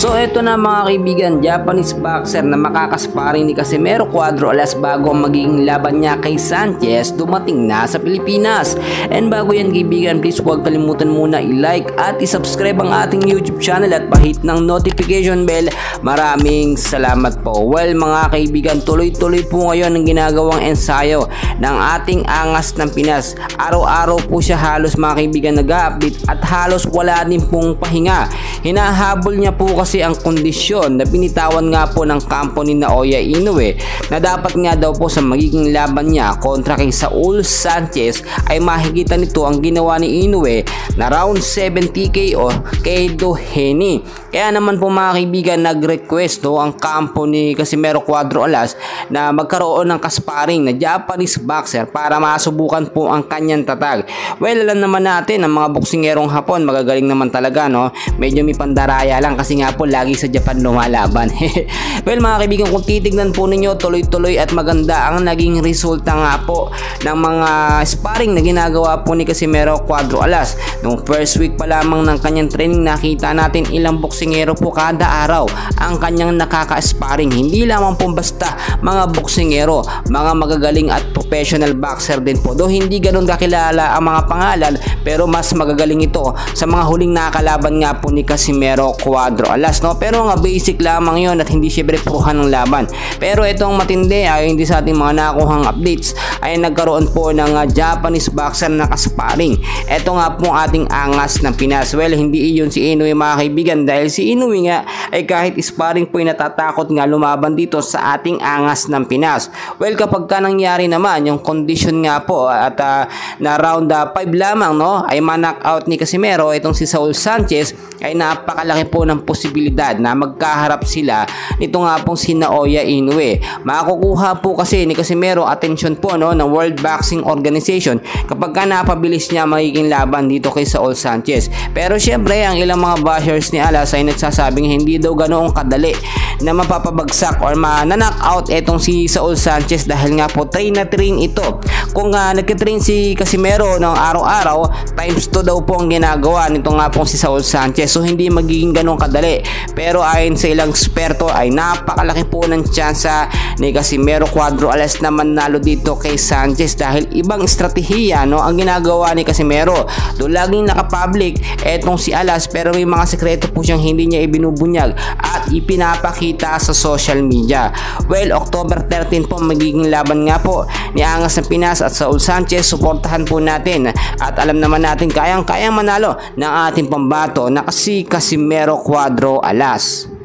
So eto na mga kaibigan, Japanese boxer na makakasparing ni Casimero Cuadro Alas bago ang magiging laban niya kay Sanchez dumating na sa Pilipinas. And bago yan kaibigan, please huwag kalimutan muna i-like at i-subscribe ang ating YouTube channel at pahit ng notification bell. Maraming salamat po. Well mga kaibigan, tuloy-tuloy po ngayon ang ginagawang ensayo ng ating angas ng Pinas. Araw-araw po siya halos mga kaibigan nag-update at halos wala din pong pahinga. Hinahabol niya po kasi ang kondisyon na binitawan nga po ng kampo ni Naoya Inoue na dapat nga daw po sa magiging laban niya kontra kay Saul Sanchez ay mahigitan nito ang ginawa ni Inoue na round 7 TKO kay Doheny. Kaya naman po mga kaibigan, nag-request ang kampo ni Casimero Cuadro Alas na magkaroon ng kasparing na Japanese boxer para masubukan po ang kanyang tatag. Well, alam naman natin ang mga boksingerong Hapon magagaling naman talaga, no? Medyo may pandaraya lang kasi nga po lagi sa Japan lumalaban. Well mga kaibigan, kung titignan po ninyo, tuloy-tuloy at maganda ang naging resulta nga po ng mga sparring na ginagawa po ni Casimero Cuadro Alas. Nung first week pa lamang ng kanyang training, nakita natin ilang boksingero po kada araw ang kanyang nakaka-sparring. Hindi lamang po basta mga boksingero, mga magagaling at professional boxer din po. Though hindi ganun kakilala ang mga pangalan, pero mas magagaling ito sa mga huling nakakalaban nga po ni Casimero Cuadro Alas, no? Pero nga basic lamang yon at hindi syempre puruhan ng laban. Pero itong matindi ay hindi sa ating mga nakuhang updates ay nagkaroon po ng Japanese boxer na kasparing. Ito nga po ating angas ng Pinas. Well, hindi iyon si Inoue mga kaibigan, dahil si Inoue nga ay kahit sparring po ay natatakot nga lumaban dito sa ating angas ng Pinas. Well, kapag ka nangyari naman yung condition nga po at na round 5 lamang, no, ay ma-knock out ni Casimero itong si Saul Sanchez, ay napakalaki po ng posibilidad na magkaharap sila nito nga pong si Naoya Inoue. Makukuha po kasi ni Casimero attention po, no, ng World Boxing Organization kapag ka napabilis niya magiging laban dito kay Saul Sanchez. Pero syempre ang ilang mga bashers ni Alas ay nagsasabing hindi daw ganoong kadali na mapapabagsak or ma-knock out etong si Saul Sanchez dahil nga po train na train ito. Kung nagkitrain si Casimero ng araw-araw, times 2 daw po ang ginagawa nito nga pong si Saul Sanchez. So hindi magiging ganong kadali. Pero ayon sa ilang eksperto ay napakalaki po ng tsansa ni Casimero Cuadro Alas na manalo dito kay Sanchez dahil ibang estratehiya, no, ang ginagawa ni Casimero. Doon laging nakapublic etong si Alas pero may mga sekreto po siyang hindi niya ibinubunyag at ipinapakita sa social media. Well, October 13 po magiging laban nga po ni Angas ng Pinas at Saul Sanchez. Suportahan po natin at alam naman natin kayang manalo ng ating pambato na si Casimero Cuadro Alas.